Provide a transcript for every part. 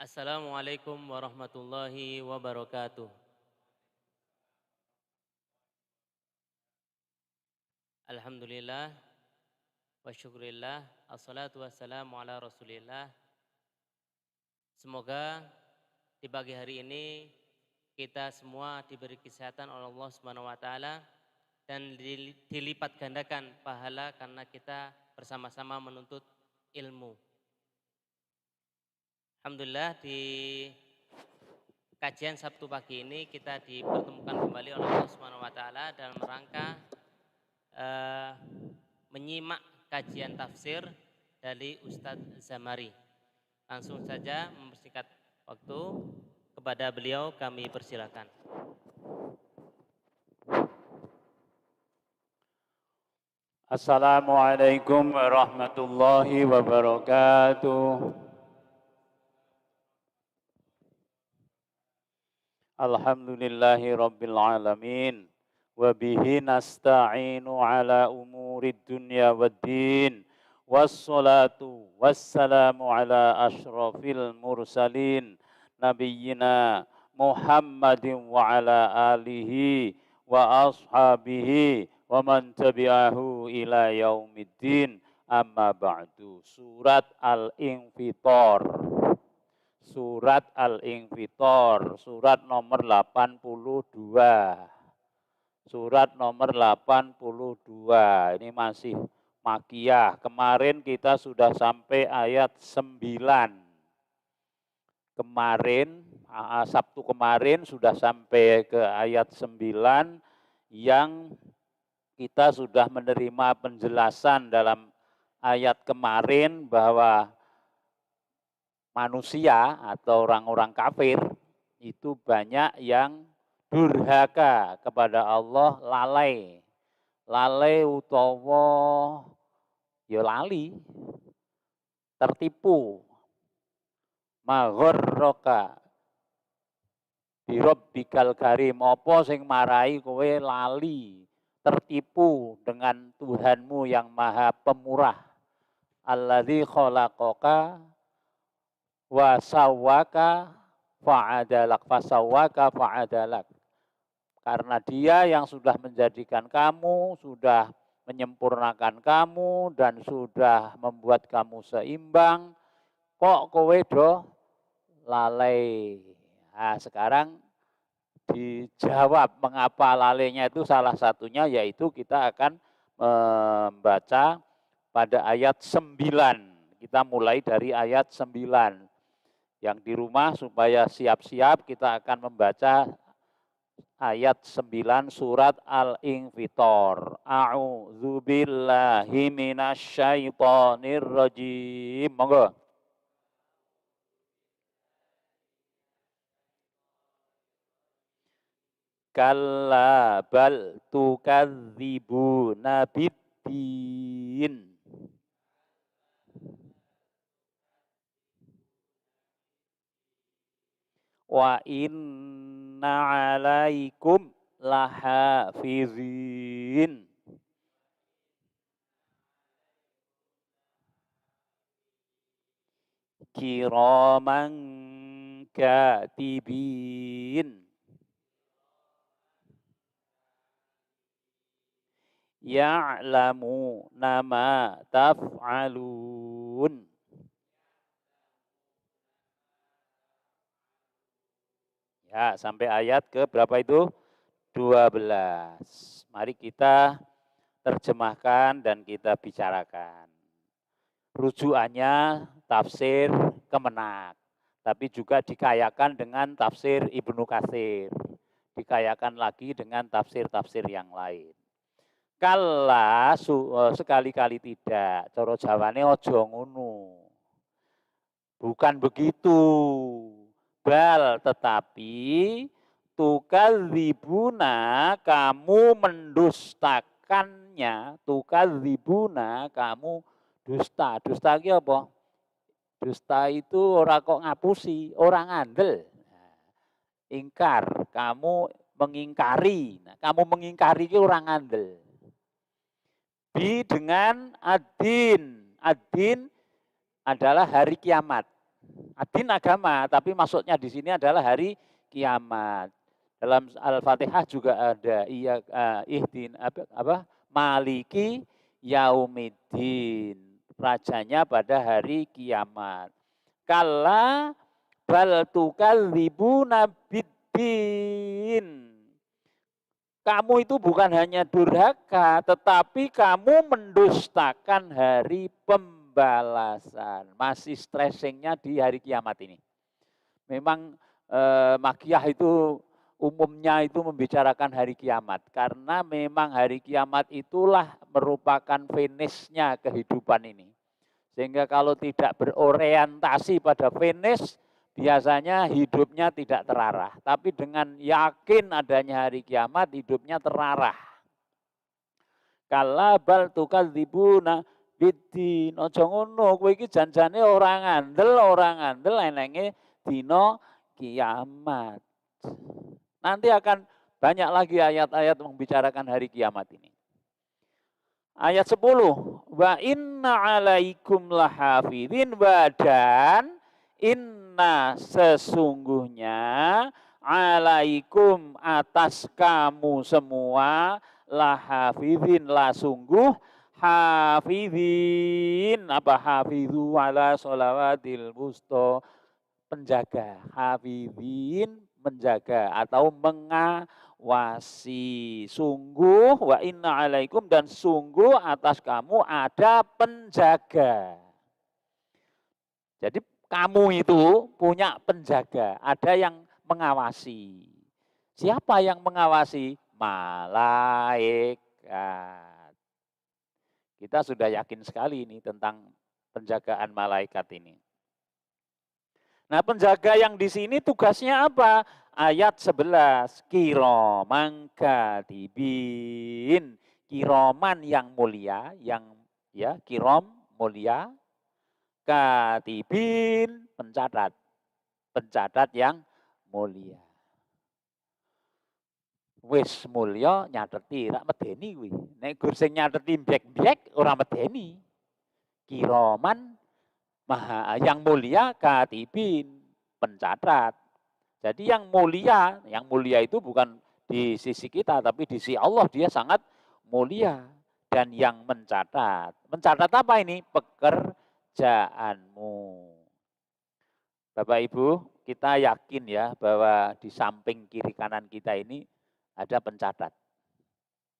Assalamualaikum warahmatullahi wabarakatuh. Alhamdulillah wa syukurillah. Assalatu wassalamu ala rasulillah. Semoga di pagi hari ini kita semua diberi kesehatan oleh Allah Subhanahu wa taala dan dilipat gandakan pahala karena kita bersama-sama menuntut ilmu. Alhamdulillah di kajian Sabtu pagi ini kita dipertemukan kembali oleh Allah Subhanahu wa taala dalam rangka menyimak kajian tafsir dari Ustadz Zamari. Langsung saja mempersingkat waktu kepada beliau kami persilakan. Assalamualaikum warahmatullahi wabarakatuh. Alhamdulillahi rabbil alamin. Wabihi nasta'inu ala umurid dunya waddin. Wassalatu wassalamu ala ashrafil mursalin. Nabiyyina Muhammadin wa ala alihi wa ashabihi wa man tabi'ahu ila yaumiddin. Amma ba'du. Surat Al-Infitor. Surat Al-Infitor, surat nomor 82. Surat nomor 82. Ini masih makiyah. Kemarin kita sudah sampai ayat 9. Kemarin, Sabtu kemarin sudah sampai ke ayat 9 yang kita sudah menerima penjelasan dalam ayat kemarin bahwa manusia atau orang-orang kafir itu banyak yang durhaka kepada Allah, lalai. Lalai utawa ya lali, tertipu. Maghorroka birabbikal karim, apa sing marai kowe lali, tertipu dengan Tuhanmu yang Maha Pemurah. Alladzi khalaqaka wa sawwaka fa'adalak, fasawwaka fa'adalak. Karena Dia yang sudah menjadikan kamu, sudah menyempurnakan kamu dan sudah membuat kamu seimbang, kok kowe do lalai. Nah, sekarang dijawab mengapa lalainya itu, salah satunya yaitu kita akan membaca pada ayat 9. Kita mulai dari ayat 9. Yang di rumah supaya siap-siap kita akan membaca ayat 9 surat Al-Infitor. A'udzubillahi minasyaitonir rajim. Monggo. Kalla bal tukadzibuna biddin. Wa inna alaikum lahafizin. Kiraman katibin. Ya'lamu nama taf'alun. Ya, sampai ayat ke berapa itu? 12. Mari kita terjemahkan dan kita bicarakan. Rujukannya tafsir Kemenak, tapi juga dikayakan dengan tafsir Ibnu Katsir. Dikayakan lagi dengan tafsir-tafsir yang lain. Kala sekali-kali tidak, cara Jawane aja ngono. Bukan begitu. Bal, tetapi tukadzibuna, kamu mendustakannya. Tukadzibuna, kamu dusta. Dusta iki apa? Dusta itu ora kok ngapusi, orang ngandel. Ingkar, kamu mengingkari. Nah, kamu mengingkari itu orang ngandel. Bi dengan adin. Adin adalah hari kiamat. Adin agama, tapi maksudnya di sini adalah hari kiamat. Dalam Al-Fatihah juga ada ihdin apa maliki yaumiddin. Rajanya pada hari kiamat. Kala bal tukadzibuna biddin. Kamu itu bukan hanya durhaka, tetapi kamu mendustakan hari pembalasan. Masih stressingnya di hari kiamat ini. Memang Makiyah itu umumnya itu membicarakan hari kiamat. Karena memang hari kiamat itulah merupakan finishnya kehidupan ini. Sehingga kalau tidak berorientasi pada finish, biasanya hidupnya tidak terarah. Tapi dengan yakin adanya hari kiamat, hidupnya terarah. Kala bal tukadzibuna biddin. Aja ngono, kowe iki janjane orang ngandel enenge dina kiamat. Nanti akan banyak lagi ayat-ayat membicarakan hari kiamat ini. Ayat 10. Wa inna alaikum lahafidhin dan inna sesungguhnya alaikum atas kamu semua lahafidhin sungguh hafidhin apa hafidhu ala sholawatil wusta penjaga hafidhin menjaga atau mengawasi. Sungguh wa inna alaikum dan sungguh atas kamu ada penjaga. Jadi kamu itu punya penjaga, ada yang mengawasi. Siapa yang mengawasi? Malaikat. Kita sudah yakin sekali ini tentang penjagaan malaikat ini. Nah, penjaga yang di sini tugasnya apa? Ayat 11, kiroman katibin. Kiroman yang mulia, kirom mulia, katibin pencatat. Pencatat yang mulia. Wis mulya nyateti rak medeni kuwi. Nek gur sing nyateti mbek-mbek ora medeni. Kiroman maha yang mulia katibin pencatat. Jadi yang mulia itu bukan di sisi kita tapi di sisi Allah dia sangat mulia dan yang mencatat. Mencatat apa ini? Pekerjaanmu. Bapak Ibu, kita yakin ya bahwa di samping kiri kanan kita ini ada pencatat.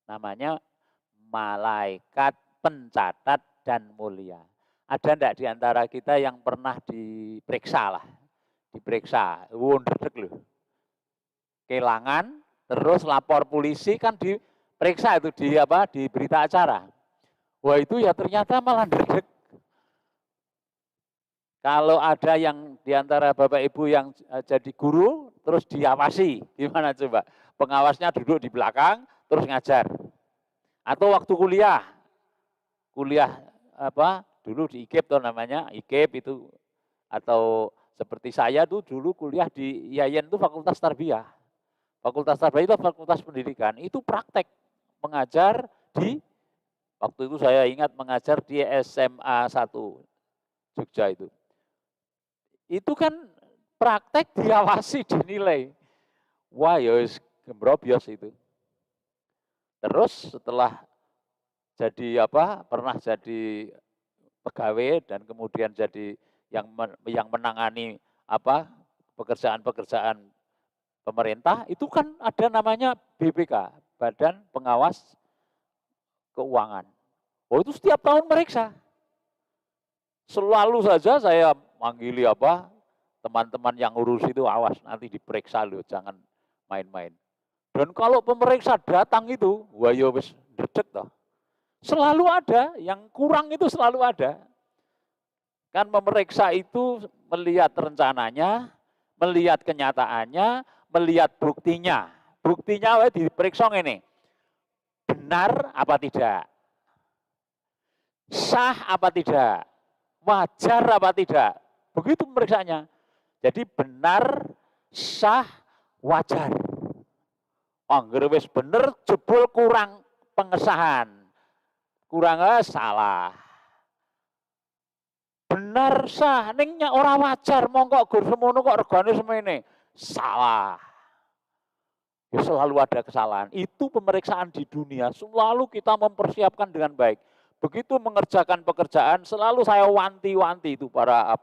Namanya malaikat pencatat dan mulia. Ada enggak di antara kita yang pernah diperiksa lah? Diperiksa, wonderdek loh. Kehilangan, terus lapor polisi kan diperiksa itu di berita acara. Wah itu ya ternyata malah ndredeg. Kalau ada yang di antara Bapak Ibu yang jadi guru, terus diawasi, gimana coba? Pengawasnya duduk di belakang, terus ngajar. Atau waktu kuliah dulu di IKIP tuh namanya, IKIP itu atau seperti saya tuh dulu kuliah di IAIN itu Fakultas Tarbiyah. Fakultas Tarbiyah itu fakultas pendidikan, itu praktek mengajar di waktu itu saya ingat mengajar di SMA 1 Jogja itu. Itu kan praktek diawasi dinilai. Wah ya gembrobyos itu. Terus setelah jadi pernah jadi pegawai dan kemudian jadi yang menangani pekerjaan-pekerjaan pemerintah itu kan ada namanya BPK, Badan Pengawas Keuangan. Oh itu setiap tahun meriksa. Selalu saja saya manggili teman-teman yang urus itu awas nanti diperiksa loh, jangan main-main. Dan kalau pemeriksa datang itu, wah ya wis ndredeg toh. Selalu ada, yang kurang itu selalu ada. Kan memeriksa itu melihat rencananya, melihat kenyataannya, melihat buktinya. Buktinya diperiksa ini. Benar apa tidak? Sah apa tidak? Wajar apa tidak? Begitu pemeriksanya. Jadi benar, sah, wajar. Angger wis bener jebul kurang pengesahan. Kurang salah. benar sah, ningnya ora wajar, mongko gur semono kok regane semene. Salah. Ya selalu ada kesalahan. Itu pemeriksaan di dunia, selalu kita mempersiapkan dengan baik. Begitu mengerjakan pekerjaan, selalu saya wanti-wanti itu para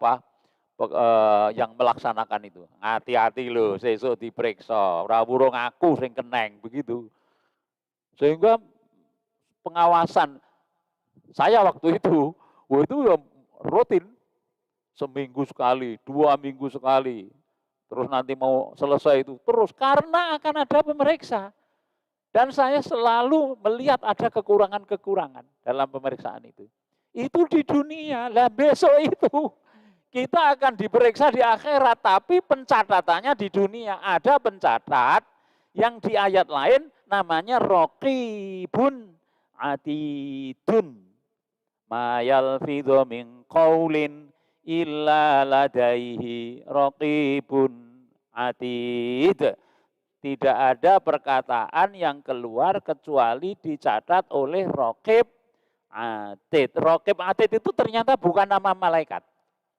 yang melaksanakan itu. Hati-hati loh, sesuk diperiksa, ora wurung aku sing keneng, begitu. Sehingga pengawasan saya waktu itu ya rutin, seminggu sekali, 2 minggu sekali. Terus nanti mau selesai itu terus karena akan ada pemeriksa. Dan saya selalu melihat ada kekurangan-kekurangan dalam pemeriksaan itu. Itu di dunia. Lah besok itu kita akan diperiksa di akhirat, tapi pencatatannya di dunia. Ada pencatat yang di ayat lain namanya raqibun atidun. Ma yalfidhu min qaulin illa ladaihi raqibun atid. Tidak ada perkataan yang keluar kecuali dicatat oleh raqib atid. Raqib atid itu ternyata bukan nama malaikat,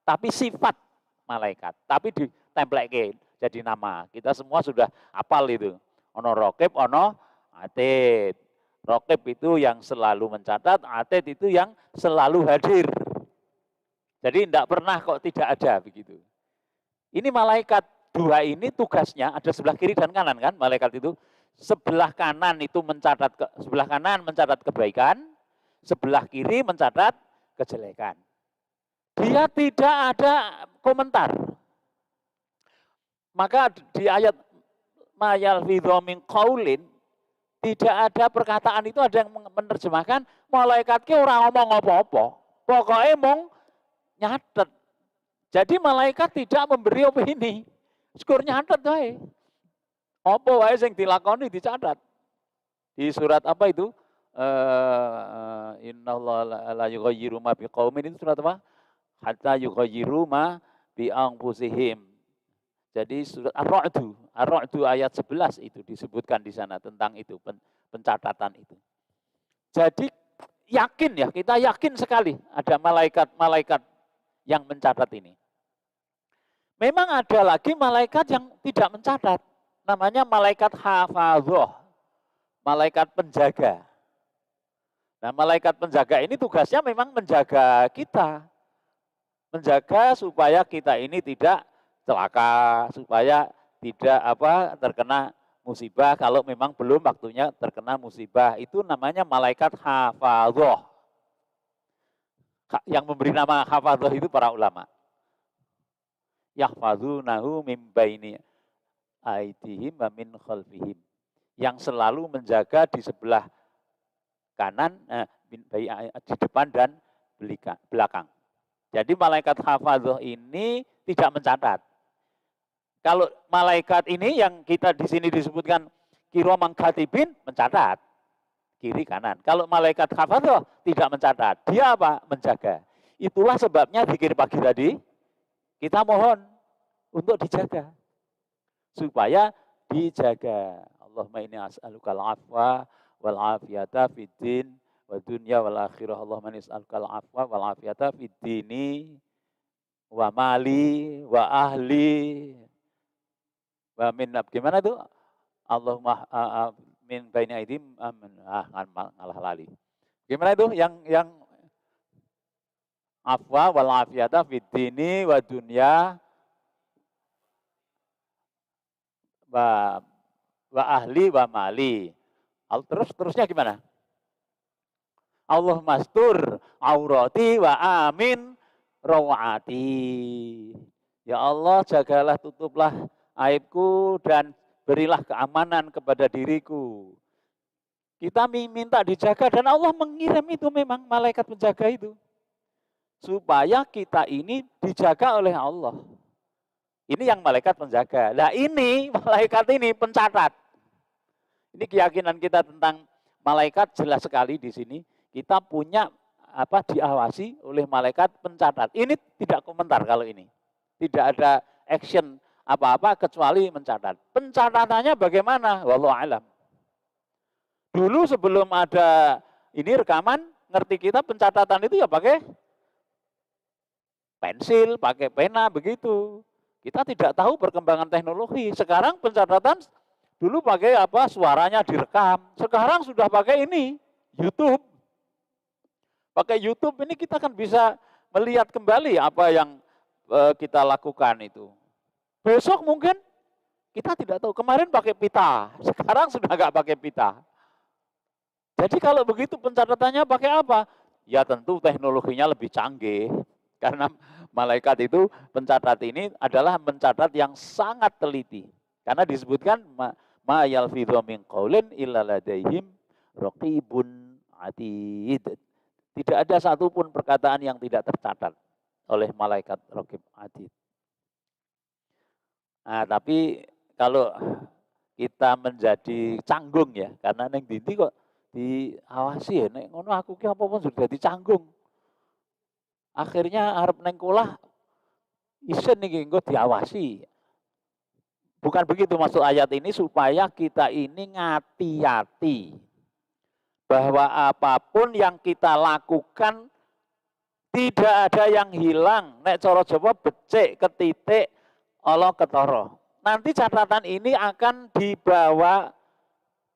tapi sifat malaikat. Tapi ditempelke jadi nama. Kita semua sudah hafal itu. Ono raqib, ono atid. Raqib itu yang selalu mencatat, atid itu yang selalu hadir. Jadi tidak pernah kok tidak ada begitu. Ini malaikat dua ini tugasnya ada sebelah kiri dan kanan kan malaikat itu. Sebelah kanan itu mencatat kebaikan, sebelah kiri mencatat kejelekan. Dia tidak ada komentar. Maka di ayat mayal fidho min qaulin tidak ada perkataan itu, ada yang menerjemahkan malaikat ki ora ngomong apa-apa. Pokoknya mong nyatet. Jadi malaikat tidak memberi opini. Syukur nyatet wae. Apa wae sing dilakoni dicatat. Di surat apa itu? Innallaha la yughayyiru ma biqaumin, itu surat apa? Hatta yughayyiru ma bi anfusihim. Jadi surat Ar-Ra'du ayat 11 itu disebutkan di sana tentang itu, pencatatan itu. Jadi yakin ya, kita yakin sekali ada malaikat-malaikat yang mencatat ini. Memang ada lagi malaikat yang tidak mencatat, namanya malaikat hafadhoh, malaikat penjaga. Nah, malaikat penjaga ini tugasnya memang menjaga kita, menjaga supaya kita ini tidak celaka, supaya tidak terkena musibah kalau memang belum waktunya terkena musibah. Itu namanya malaikat hafadhoh. Yang memberi nama hafadhoh itu para ulama. Yahfazunahu min baini aidihim wa min khalfihim. Yang selalu menjaga di sebelah kanan, di depan dan belakang. Jadi malaikat hafadhoh ini tidak mencatat. Kalau malaikat ini yang kita di sini disebutkan kiroman katibin, mencatat kiri kanan. Kalau malaikat hafadhoh tidak mencatat, dia apa? Menjaga. Itulah sebabnya zikir pagi tadi kita mohon untuk dijaga, supaya dijaga. Allahumma inni as'alukal afwa wal afiyata fid din wa dunya wal akhirah. Allahumma inni as'alukal afwa wal afiyata fid dini wa mali wa ahli wa min gimana tuh? Allahumma min baini aidim ngalah lali. Gimana itu yang afwa wal afiyata fid dini wa dunya wa ahli wa mali. Terusnya gimana? Allahumma astur aurati wa amin rawati. Ya Allah, jagalah, tutuplah aibku dan berilah keamanan kepada diriku. Kita minta dijaga dan Allah mengirim itu memang malaikat penjaga itu. Supaya kita ini dijaga oleh Allah. Ini yang malaikat penjaga. Nah ini malaikat ini pencatat. Ini keyakinan kita tentang malaikat jelas sekali di sini. Kita punya diawasi oleh malaikat pencatat. Ini tidak komentar kalau ini. Tidak ada action apa-apa kecuali mencatat. Pencatatannya bagaimana? Wallahu a'lam. Dulu sebelum ada ini rekaman, ngerti kita pencatatan itu ya pakai pensil, pakai pena, begitu. Kita tidak tahu perkembangan teknologi. Sekarang pencatatan dulu pakai apa? Suaranya direkam. Sekarang sudah pakai ini, YouTube. Pakai YouTube ini kita kan bisa melihat kembali apa yang kita lakukan itu. Besok mungkin kita tidak tahu. Kemarin pakai pita, sekarang sudah nggak pakai pita. Jadi kalau begitu pencatatannya pakai apa? Ya tentu teknologinya lebih canggih. Karena malaikat itu pencatat ini adalah mencatat yang sangat teliti. Karena disebutkan ma yalfidhu min qaulin illa ladaihim raqibun atid. Tidak ada satupun perkataan yang tidak tercatat oleh malaikat raqib atid. Nah, tapi kalau kita menjadi canggung ya, karena neng dindi kok diawasi ya, nek ngono aku ki apa pun sudah dicanggung. Akhirnya arep neng kulah isen nih engko diawasi. Bukan begitu maksud ayat ini, supaya kita ini ngati-hati bahwa apapun yang kita lakukan tidak ada yang hilang. Nek coro Jawa becik ketitik Allah ketara. Nanti catatan ini akan dibawa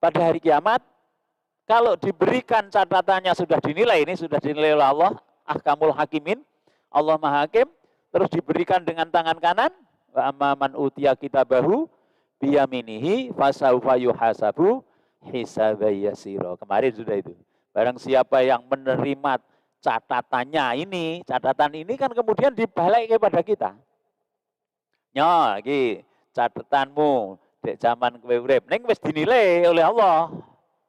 pada hari kiamat. Kalau diberikan catatannya sudah dinilai, ini sudah dinilai oleh Allah, ahkamul hakimin, Allah Maha Hakim, terus diberikan dengan tangan kanan, wa amman utiya kitabahu biyaminihi fasaufa yuhasabu hisaban yasira. Kemarin sudah itu. Barang siapa yang menerima catatannya ini, catatan ini kan kemudian dibalik kepada kita. Nyo, iki catatanmu dek zaman kowe urip ning wis dinilai oleh Allah.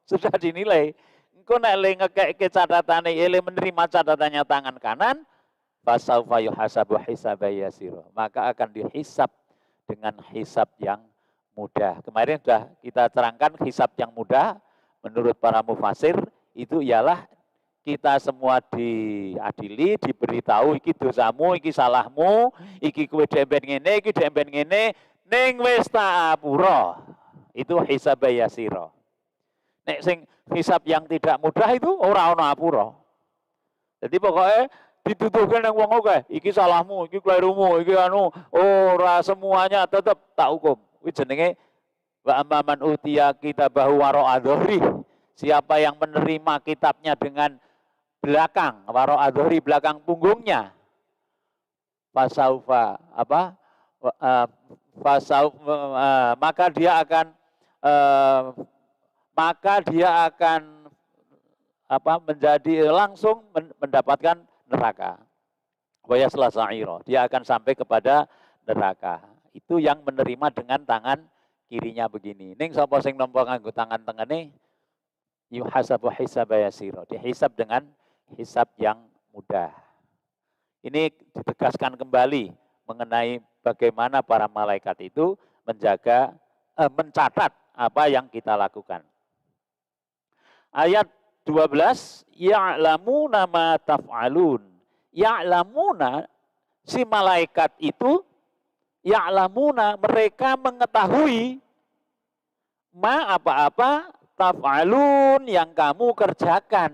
Sudah dinilai. Engko nek le ngekeke catatane ele menerima catatannya tangan kanan, fasaufa yuhasabu hisaban yasira. Maka akan dihisab dengan hisab yang mudah. Kemarin sudah kita terangkan hisab yang mudah menurut para mufasir itu ialah kita semua diadili, diberitahu iki dosamu, iki salahmu, iki kowe demben ngene, iki demben ngene, ning wis tak apura. Itu hisab yasira. Nek sing hisab yang tidak mudah itu ora ana apura. Jadi pokoknya dituduhkan yang wong oke, iki salahmu, iki kelirumu, iki anu, ora semuanya tetap tak hukum. Kuwi jenenge wa amman utiya kitabahu wara adhri. Siapa yang menerima kitabnya dengan belakang, waro adhri belakang punggungnya. Fasaufa apa? Maka dia akan menjadi langsung mendapatkan neraka. Wa yasla sa'ira. Dia akan sampai kepada neraka. Itu yang menerima dengan tangan kirinya begini. Ning sapa sing nampa nganggo tangan tengene yuhasabu hisaba yasira. Dihisab dengan hisab yang mudah. Ini ditegaskan kembali mengenai bagaimana para malaikat itu mencatat apa yang kita lakukan. Ayat 12, ya'lamuna ma taf'alun. Ya'lamuna, si malaikat itu, ya'lamuna, mereka mengetahui ma apa-apa taf'alun yang kamu kerjakan.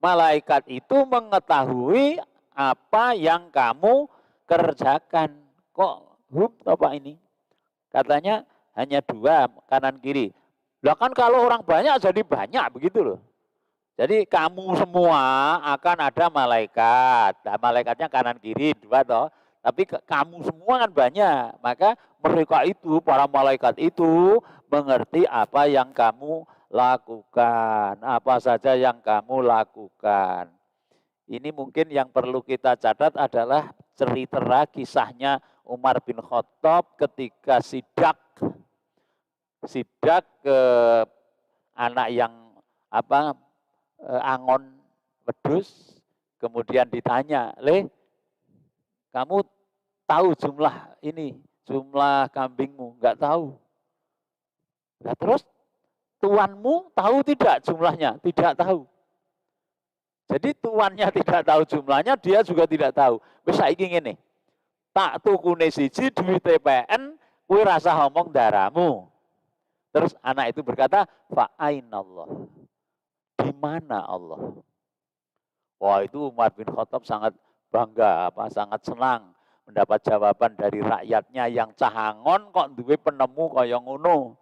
Malaikat itu mengetahui apa yang kamu kerjakan. Kok apa ini? Katanya hanya dua, kanan kiri. Lah kan kalau orang banyak jadi banyak begitu loh. Jadi kamu semua akan ada malaikat. Nah, malaikatnya kanan kiri dua toh. Tapi kamu semua kan banyak. Maka mereka itu, para malaikat itu mengerti apa yang kamu lakukan. Apa saja yang kamu lakukan. Ini mungkin yang perlu kita catat adalah cerita kisahnya Umar bin Khattab ketika sidak ke anak yang angon wedus, kemudian ditanya, "Le, kamu tahu jumlah kambingmu?" Enggak tahu. Nah, terus tuanmu tahu tidak jumlahnya? Tidak tahu. Jadi tuannya tidak tahu jumlahnya, dia juga tidak tahu. Wis saiki ngene. Tak tukune siji duit TPN, kuwi rasa ngomong daramu. Terus anak itu berkata, fa'ainallah. Di mana Allah? Wah, itu Umar bin Khattab sangat bangga, sangat senang mendapat jawaban dari rakyatnya yang cahangon kok duwe penemu kaya ngono.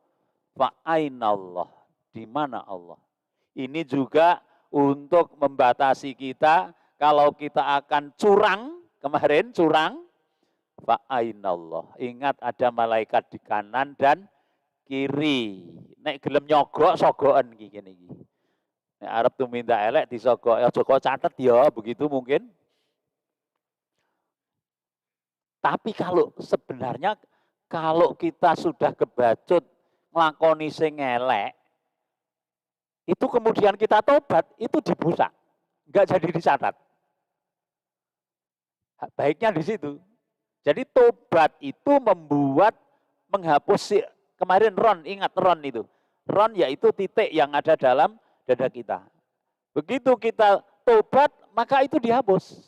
Fa ainallah, di mana Allah? Ini juga untuk membatasi kita kalau kita akan curang, kemarin curang, fa ainallah. Ingat ada malaikat di kanan dan kiri. Nek gelem nyogok sogoken iki kene iki. Nek arep tumindak elek disogok, aja kok catet ya, begitu mungkin. Tapi kalau sebenarnya kalau kita sudah kebacut nglakoni sing elek, itu kemudian kita tobat, itu dibusak. Enggak jadi dicatat. Baiknya di situ. Jadi tobat itu membuat menghapus kemarin ron, ingat ron itu. Ron yaitu titik yang ada dalam dada kita. Begitu kita tobat, maka itu dihapus.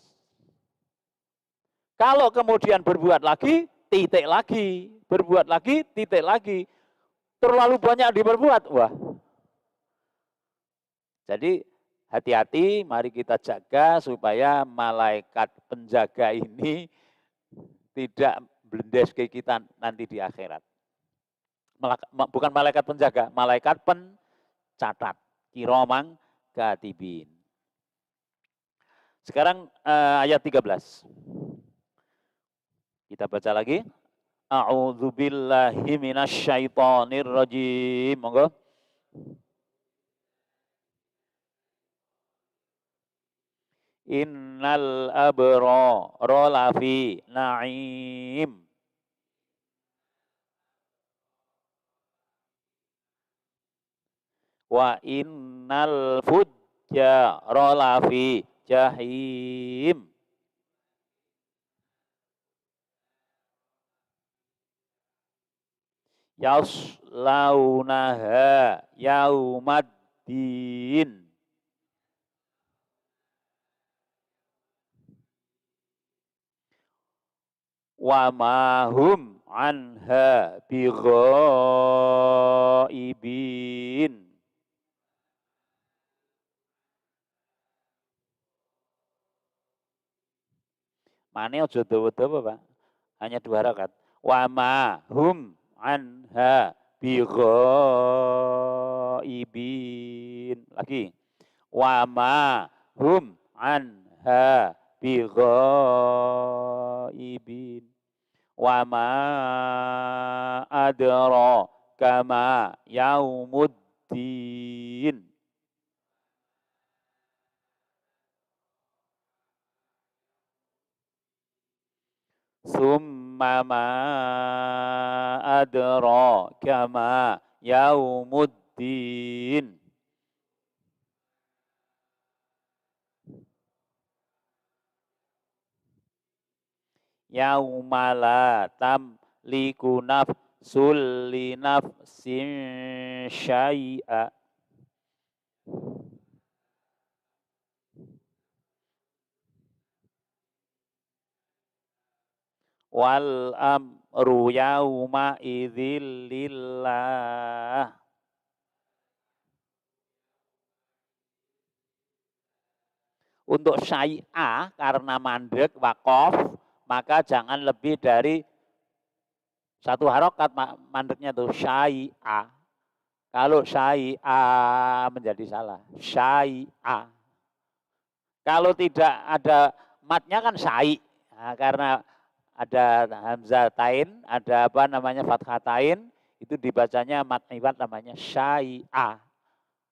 Kalau kemudian berbuat lagi, titik lagi. Berbuat lagi, titik lagi. Terlalu banyak diperbuat, wah. Jadi hati-hati, mari kita jaga supaya malaikat penjaga ini tidak blendes ke kita nanti di akhirat. Bukan malaikat penjaga, malaikat pencatat. Kiromang katibin. Sekarang ayat 13. Kita baca lagi. A'udzubillahi minasyaitonirrajim. Monggo. Innal abrara lafi na'im. Wa innal fujjara lafi jahim. Yaslaunaha yaumaddin. Wa ma hum anha bighaibin. Mane aja dawa-dawa, Pak. Hanya 2 rakaat. Wa ma hum anha bighaibin. Lagi. Wa ma hum anha bighaibin. Wa ma adraka ma yaumuddin. Summa ma adraka ma yaumuddin. Yaumala tamliku nafsul li nafsin syai'a. Wal amru yauma idzil lillah. Untuk syai'a karena mandek wakof, maka jangan lebih dari 1 harokat mandeknya tuh syai'a. Kalau syai'a menjadi salah. Syai'a. Kalau tidak ada matnya kan syai'. Nah, karena ada hamzatain, ada apa namanya fathatain, itu dibacanya mat iwat namanya syai'a.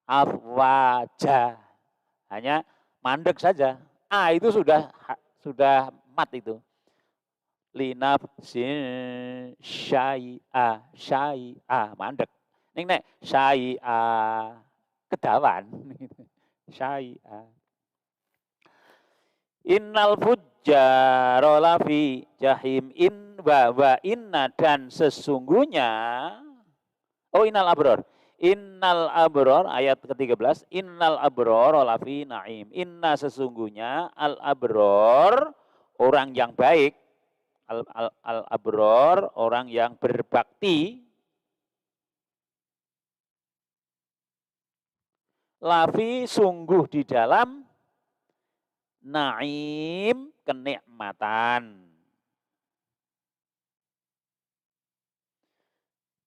Afwaja. Hanya mandek saja. Itu sudah mat itu. Linafsin syai'a mandek. Ning nek syai'a kedawan. Syai'a. Innal fujjara lafi jahim wa inna dan sesungguhnya innal abror. Innal abror ayat ke-13, innal abror lafi naim. Inna sesungguhnya al abror orang yang baik, al abror orang yang berbakti, lafi sungguh di dalam naim kenikmatan.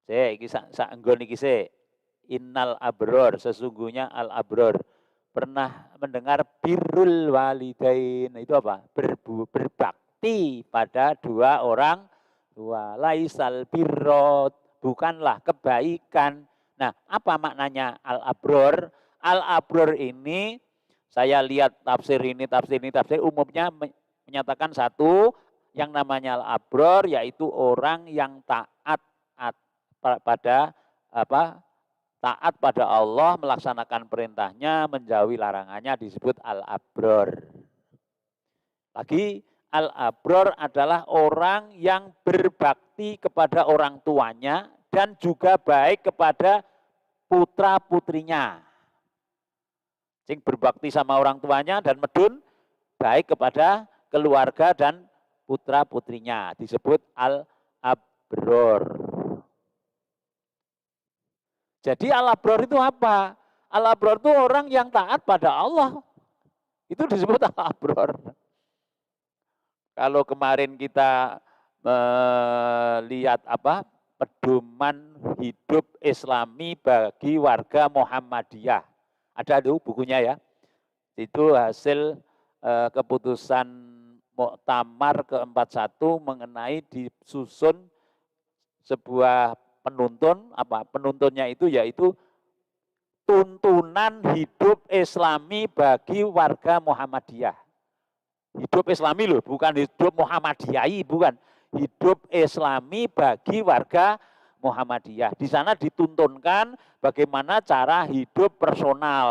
Iki sak nggon iki sik. Innal abror, sesungguhnya al abror. Pernah mendengar birrul walidain, itu apa? Berbakti pada dua orang tua. Laisal birrot, bukanlah kebaikan. Nah, apa maknanya al abror? Al abror ini saya lihat tafsir ini, tafsir umumnya menyatakan satu, yang namanya al abror yaitu orang yang taat pada apa? Taat pada Allah, melaksanakan perintahnya, menjauhi larangannya, disebut al-abror. Lagi, al-abror adalah orang yang berbakti kepada orang tuanya dan juga baik kepada putra-putrinya. Sing berbakti sama orang tuanya dan medun, baik kepada keluarga dan putra-putrinya. Disebut al-abror. Jadi al-abror itu apa? Al-abror itu orang yang taat pada Allah. Itu disebut al-abror. Kalau kemarin kita melihat apa? Pedoman hidup Islami bagi warga Muhammadiyah. Ada tuh bukunya ya. Itu hasil keputusan Muktamar ke-41 mengenai disusun sebuah penuntun, penuntunnya itu yaitu tuntunan hidup Islami bagi warga Muhammadiyah. Hidup Islami loh, bukan hidup Muhammadiyai, bukan. Hidup Islami bagi warga Muhammadiyah. Di sana dituntunkan bagaimana cara hidup personal.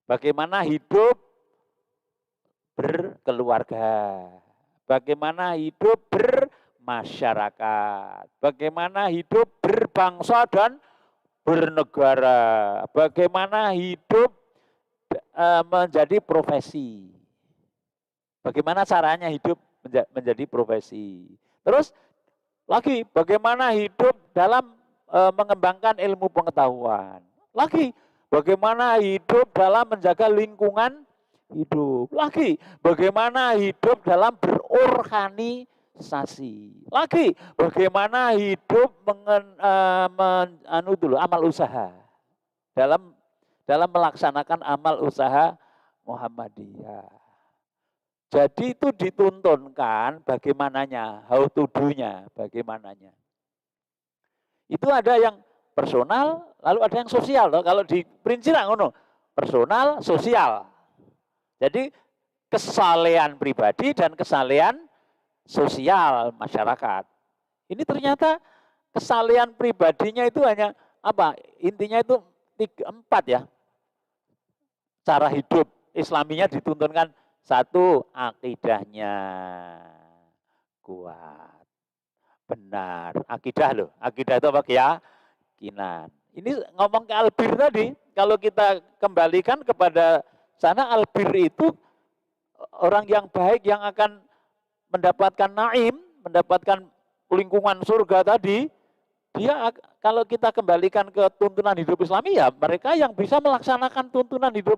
Bagaimana hidup berkeluarga. Bagaimana hidup masyarakat, bagaimana hidup berbangsa dan bernegara, bagaimana hidup menjadi profesi, bagaimana caranya hidup menjadi profesi. Terus lagi, bagaimana hidup dalam mengembangkan ilmu pengetahuan. Lagi, bagaimana hidup dalam menjaga lingkungan hidup. Lagi, bagaimana hidup dalam berorganisasi. Lagi, bagaimana hidup amal usaha dalam melaksanakan amal usaha Muhammadiyah. Jadi itu dituntunkan bagaimananya, how to do-nya, bagaimananya. Itu ada yang personal, lalu ada yang sosial. Kalau di prinsip ngono, personal, sosial. Jadi kesalehan pribadi dan kesalehan sosial masyarakat. Ini ternyata kesalehan pribadinya itu hanya apa? Intinya itu 4 ya. Cara hidup Islaminya dituntunkan. Satu, akidahnya kuat. Benar. Akidah loh. Akidah itu apa? Keyakinan. Ini ngomong ke albir tadi. Kalau kita kembalikan kepada sana, albir itu orang yang baik yang akan mendapatkan naim, mendapatkan lingkungan surga tadi, dia kalau kita kembalikan ke tuntunan hidup Islami ya mereka yang bisa melaksanakan tuntunan hidup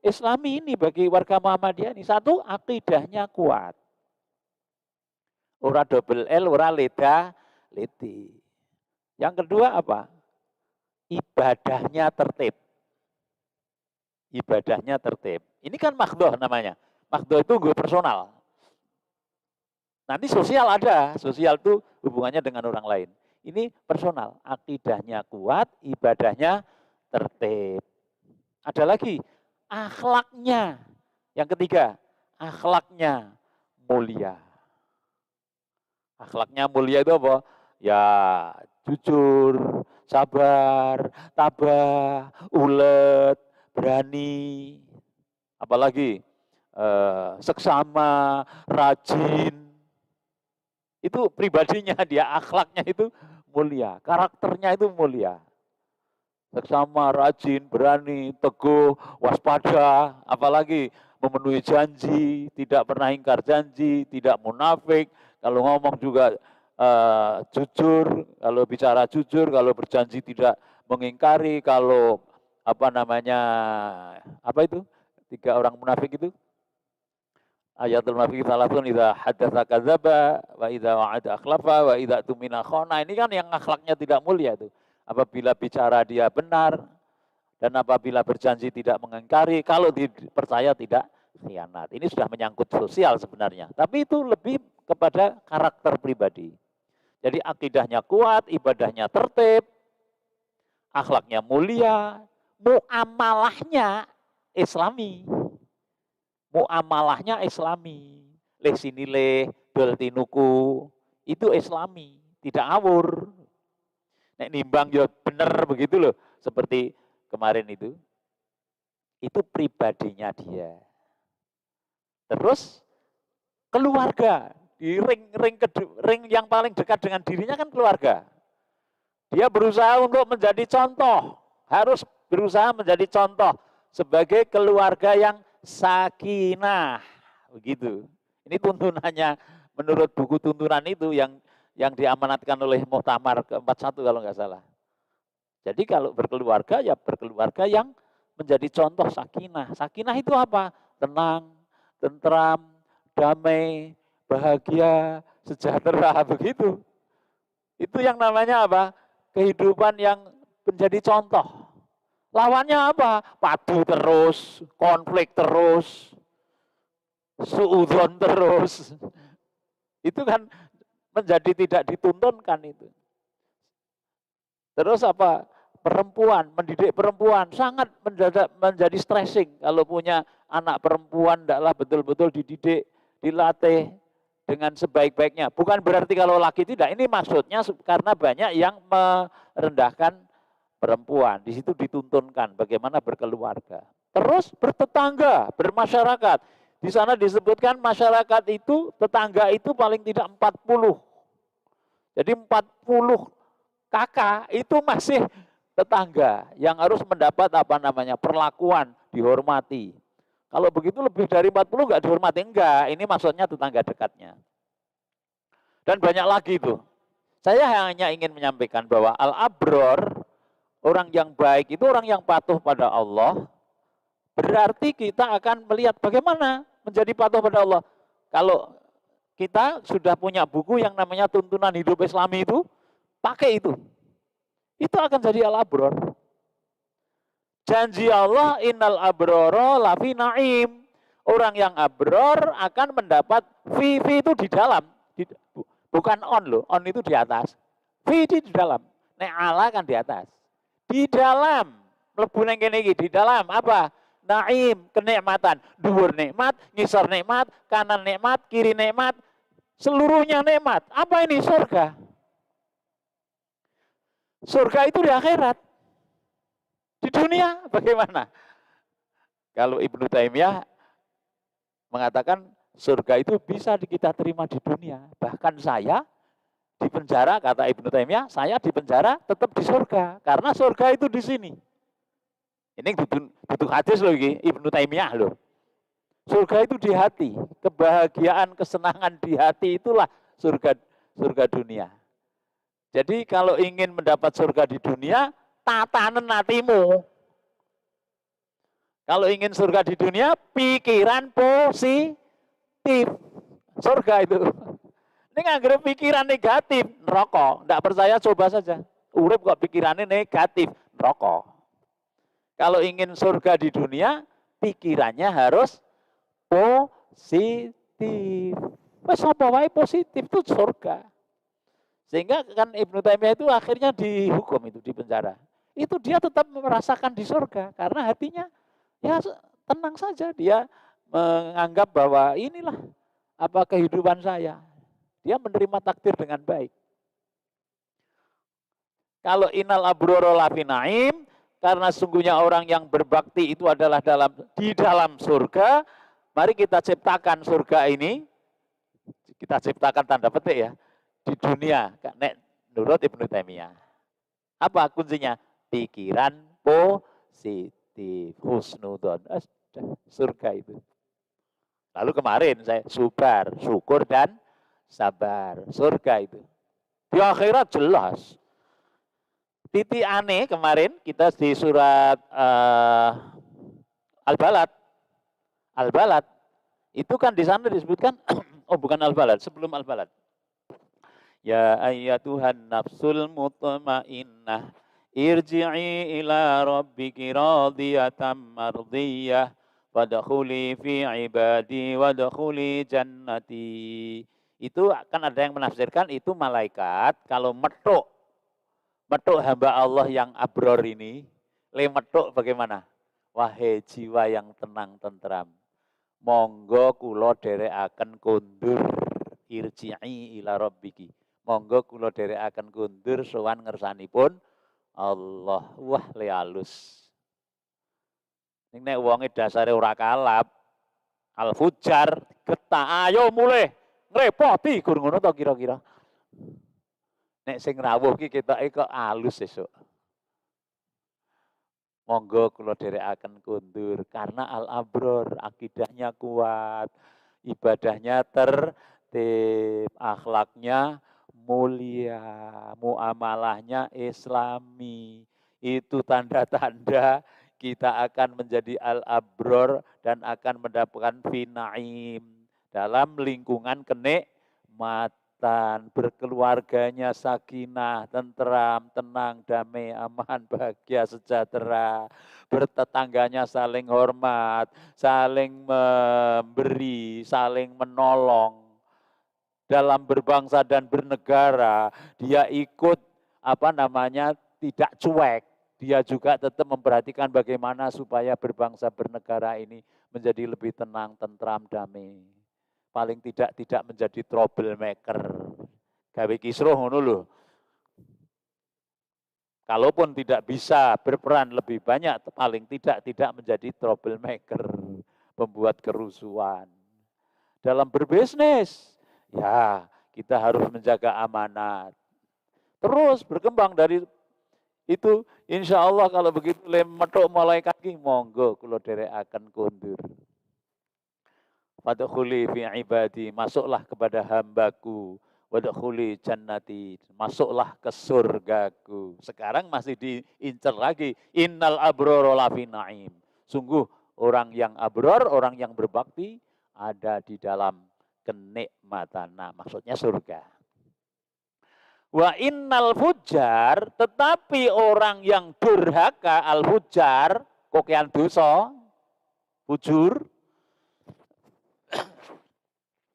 Islami ini bagi warga Muhammadiyah ini. Satu, akidahnya kuat. Ora double L, ora leda, leti. Yang kedua apa? Ibadahnya tertib. Ibadahnya tertib. Ini kan makhdoh namanya. Makhdoh itu gue personal. Nanti sosial ada, sosial itu hubungannya dengan orang lain. Ini personal, akidahnya kuat, ibadahnya tertib. Ada lagi, akhlaknya. Yang ketiga, akhlaknya mulia. Akhlaknya mulia itu apa? Ya jujur, sabar, tabah, ulet, berani. Apalagi seksama, rajin. Itu pribadinya dia, akhlaknya itu mulia, karakternya itu mulia. Seksama, rajin, berani, teguh, waspada, apalagi memenuhi janji, tidak pernah ingkar janji, tidak munafik, kalau ngomong juga jujur, kalau bicara jujur, kalau berjanji tidak mengingkari, kalau apa itu? 3 orang munafik itu Ayatul munafiqin salatun idza haddatsa kadzaba wa idza wa'ada akhlafa wa idza tumina khana. Ini kan yang akhlaknya tidak mulia tuh. Apabila bicara dia benar dan apabila berjanji tidak mengingkari, kalau dipercaya tidak khianat. Ini sudah menyangkut sosial sebenarnya. Tapi itu lebih kepada karakter pribadi. Jadi akidahnya kuat, ibadahnya tertib, akhlaknya mulia, muamalahnya islami. Muamalahnya islami. Leh sini leh, dol tinuku. Itu islami, tidak ngawur. Nek nimbang ya bener begitu loh. Seperti kemarin itu. Itu pribadinya dia. Terus keluarga. Di ring yang paling dekat dengan dirinya kan keluarga. Dia berusaha untuk menjadi contoh. Harus berusaha menjadi contoh sebagai keluarga yang sakinah. Begitu. Ini tuntunannya menurut buku tuntunan itu yang diamanatkan oleh Muktamar ke-41 kalau nggak salah. Jadi kalau berkeluarga ya berkeluarga yang menjadi contoh sakinah. Sakinah itu apa? Tenang, tentram, damai, bahagia, sejahtera, begitu. Itu yang namanya apa? Kehidupan yang menjadi contoh. Lawannya apa? Padu terus, konflik terus, suudzon terus. Itu kan menjadi tidak dituntunkan itu. Terus apa? Perempuan, mendidik perempuan sangat menjadi stressing. Kalau punya anak perempuan, tidaklah betul-betul dididik, dilatih dengan sebaik-baiknya. Bukan berarti kalau laki tidak, ini maksudnya karena banyak yang merendahkan perempuan. Di situ dituntunkan bagaimana berkeluarga. Terus bertetangga, bermasyarakat. Di sana disebutkan masyarakat itu, tetangga itu paling tidak 40. Jadi 40 kakak itu masih tetangga yang harus mendapat perlakuan, dihormati. Kalau begitu lebih dari 40 enggak dihormati, enggak. Ini maksudnya tetangga dekatnya. Dan banyak lagi itu. Saya hanya ingin menyampaikan bahwa al-abror, orang yang baik itu orang yang patuh pada Allah. Berarti kita akan melihat bagaimana menjadi patuh pada Allah. Kalau kita sudah punya buku yang namanya Tuntunan Hidup Islami itu, pakai itu. Itu akan jadi al-abror. Janji Allah, innal abroro lafi naim. Orang yang abror akan mendapat fi itu di dalam. Bukan on loh, on itu di atas. Fi di dalam. Nek ala kan di atas. Di dalam. Mlebu neng kene iki, di dalam apa? Naim, kenikmatan. Dhuwur nikmat, ngisor nikmat, kanan nikmat, kiri nikmat. Seluruhnya nikmat. Apa ini? Surga. Surga itu di akhirat. Di dunia bagaimana? Kalau Ibnu Taimiyah mengatakan surga itu bisa kita terima di dunia. Bahkan saya di penjara, kata Ibnu Taimiyah, saya di penjara tetap di surga. Karena surga itu di sini. Ini butuh hadis loh ini, Ibnu Taimiyah loh. Surga itu di hati. Kebahagiaan, kesenangan di hati itulah surga dunia. Jadi kalau ingin mendapat surga di dunia, tatanen hatimu. Kalau ingin surga di dunia, pikiran positif. Surga itu. Ini nggak pikiran negatif, rokok. Nggak percaya coba saja. Urip kok pikirannya negatif, rokok. Kalau ingin surga di dunia, pikirannya harus positif. Wes apa wae positif itu surga. Sehingga kan Ibnu Taimiyah itu akhirnya dihukum itu di penjara. Itu dia tetap merasakan di surga karena hatinya ya tenang saja, dia menganggap bahwa inilah apa kehidupan saya. Dia menerima takdir dengan baik. Kalau innal abroro lafi naim, karena sungguhnya orang yang berbakti itu adalah di dalam surga, mari kita ciptakan surga ini, kita ciptakan tanda petik ya, di dunia, nek menurut Ibnu Taimiyah. Apa kuncinya? Pikiran positif, husnudon, surga itu. Lalu kemarin saya syukur dan sabar, surga itu. Di akhirat jelas. Titik aneh kemarin kita di surat Al-Balad. Al-Balad Itu kan di sana disebutkan, oh bukan Al-Balad, sebelum Al-Balad. Ya ayyatuhan nafsul mutmainnah, irji'i ila rabbiki radiyatan mardiyah, wadkhuli fi ibadi wadkhuli jannati. Itu kan ada yang menafsirkan itu malaikat kalau metuk hamba Allah yang abror ini, metuk bagaimana? Wahai jiwa yang tenang tentram, monggo kula dherekaken kundur irji'i ila rabbiki. Monggo kula dherekaken kundur sowan ngersanipun Allah. Wah, le alus. Ning nek wonge dasare ora kalap, al-fujar, getah ayo mulih ngrepoti gur ngono to kira-kira. Nek sing rawuh ki ketoke kok alus sesuk. Monggo kula dherekaken kundur karena al-abror akidahnya kuat, ibadahnya tertib, akhlaknya mulia, muamalahnya islami. Itu tanda-tanda kita akan menjadi al-abror dan akan mendapatkan finaim dalam lingkungan kenikmatan, berkeluarganya sakinah, tentram, tenang, damai, aman, bahagia, sejahtera, bertetangganya saling hormat, saling memberi, saling menolong. Dalam berbangsa dan bernegara, dia ikut tidak cuek. Dia juga tetap memperhatikan bagaimana supaya berbangsa bernegara ini menjadi lebih tenang, tentram, damai. Paling tidak menjadi troublemaker. Gawe kisruh ngono lho. Kalaupun tidak bisa berperan lebih banyak, paling tidak menjadi troublemaker, membuat kerusuhan. Dalam berbisnis, ya kita harus menjaga amanat. Terus berkembang dari itu, insya Allah kalau begitu metuk mulai kaki, monggo kula dherekaken kundur. Wadkhuli fi ibadi, masuklah kepada hambaku. Wadkhuli jannati, masuklah ke surgaku. Sekarang masih diincar lagi, innal abrara lafi naim. Sungguh orang yang abror, orang yang berbakti ada di dalam kenikmatan. Nah, maksudnya surga. Wa innal fujar, tetapi orang yang durhaka, al-fujar, kokean dosa, fujur.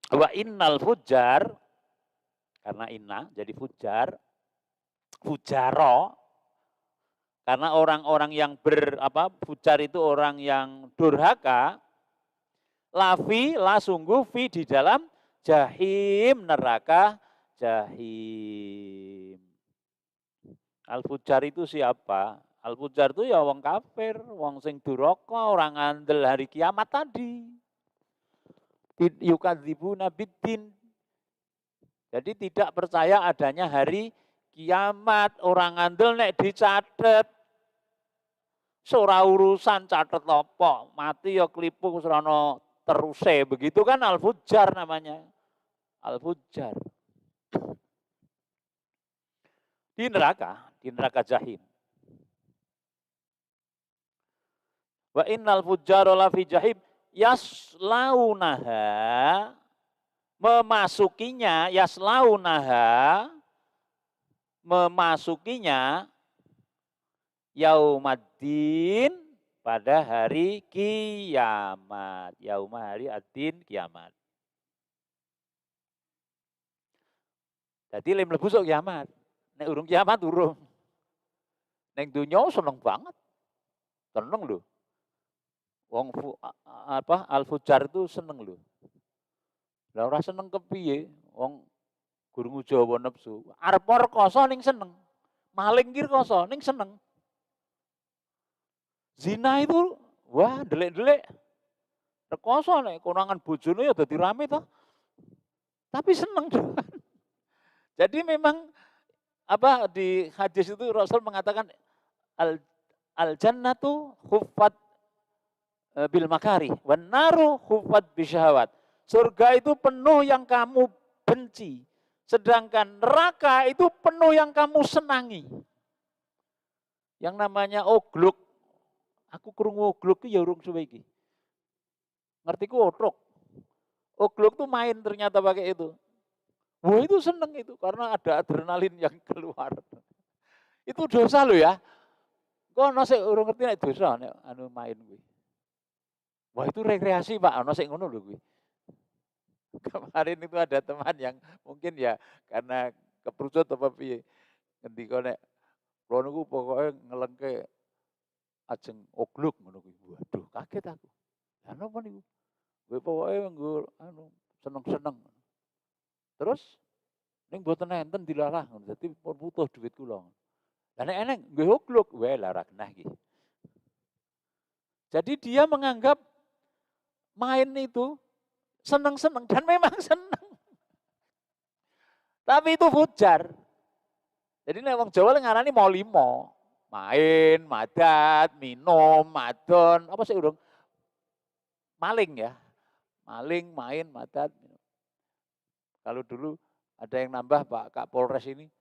Wa innal fujar, karena inna jadi fujar, fujaro, karena orang-orang yang fujar itu orang yang durhaka, lafi, la sungguh, fi di dalam jahim, neraka jahim. Al-fujar itu siapa? Al-fujar itu ya wong kafir, wong sing duraka, orang ngandel hari kiamat tadi. Yukadzibuna biddin. Jadi tidak percaya adanya hari kiamat, orang ngandel nek dicatet. Ora urusan catet apa, mati ya klipu serana teruse, begitu kan al-fujar namanya. Al-fujar. Di neraka jahim. Wa innal fujjara lafi jahim yaslaunaha, memasukinya yaumaddin, pada hari kiamat. Yauma hari ad-din, kiamat. Jadi lem mlebu sok kiamat. Nek urung kiamat urung. Neng dunya seneng banget. Seneng lho. Wong al-fujar itu seneng lho. Lah ora seneng kepiye? Wong guru Jawa nepsu. Arep rekoso ning seneng. Maling ki rekoso ning seneng. Zina itu wah delik-delik. Rekoso nek konangan bojone ya dadi rame toh. Tapi seneng juga. Jadi memang di hadis itu Rasul mengatakan al-jannatu huffat bil makari wan naru huffat bisyahawat. Surga itu penuh yang kamu benci, sedangkan neraka itu penuh yang kamu senangi. Yang namanya ogluk, aku krungu ogluk ki ya urung suwe iki. Ngerti ku otrok. Oglok tuh main ternyata pakai itu. Wah itu seneng itu karena ada adrenalin yang keluar. Itu dosa loh ya. Kok ono sik urung ngerti nek dosa nek anu main kuwi. Wah itu rekreasi Pak, ono sik ngono lho kuwi. Kemarin itu ada teman yang mungkin ya karena keprucut apa piye. Ngendika nek kula niku pokoke ngelengke ajeng oglok ngono kuwi. Waduh, kaget aku. Lah napa niku? Kowe pokoke nggo anu seneng-seneng. Terus ning mboten enten dilalah ngono. Dadi pun butuh duit kula. Lah nek eneng nggih oglok, wae lah ora genah iki. Jadi dia menganggap main itu seneng-seneng dan memang seneng. Tapi itu fujar. Jadi nek wong Jawa ngarani mau limo. Main, madat, minum, madon, apa sih urung? Maling ya. Maling, main, madat. Kalau dulu ada yang nambah Pak Kak Polres ini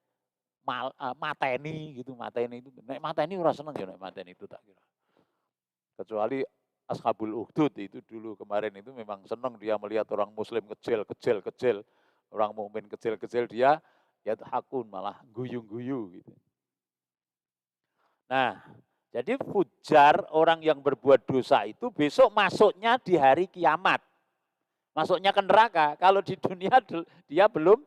mateni gitu, mateni itu. Nek mateni ora seneng ya nek mateni itu tak kira. Kecuali Ashabul Ukhdud itu dulu kemarin itu memang senang dia melihat orang muslim kecil, orang mukmin kecil dia ya hakun malah guyu-guyu gitu. Nah, jadi fujar orang yang berbuat dosa itu besok masuknya di hari kiamat. Masuknya ke neraka. Kalau di dunia dia belum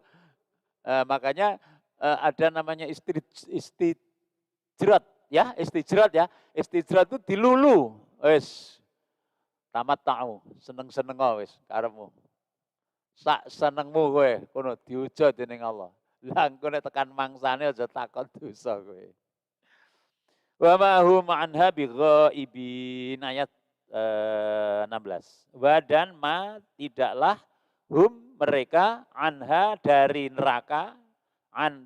makanya ada namanya istijrat ya, istijrat ya. Istijrat itu dilulu. Wes tamat tahu, seneng-seneng wis karepmu. Sak senengmu kowe, kono diuja dening Allah. Lah engko nek tekan mangsane aja takon dosa kowe. Wa ma hum anha bighaibin ayat 16. Wa dan ma tidaklah mereka anha dari neraka,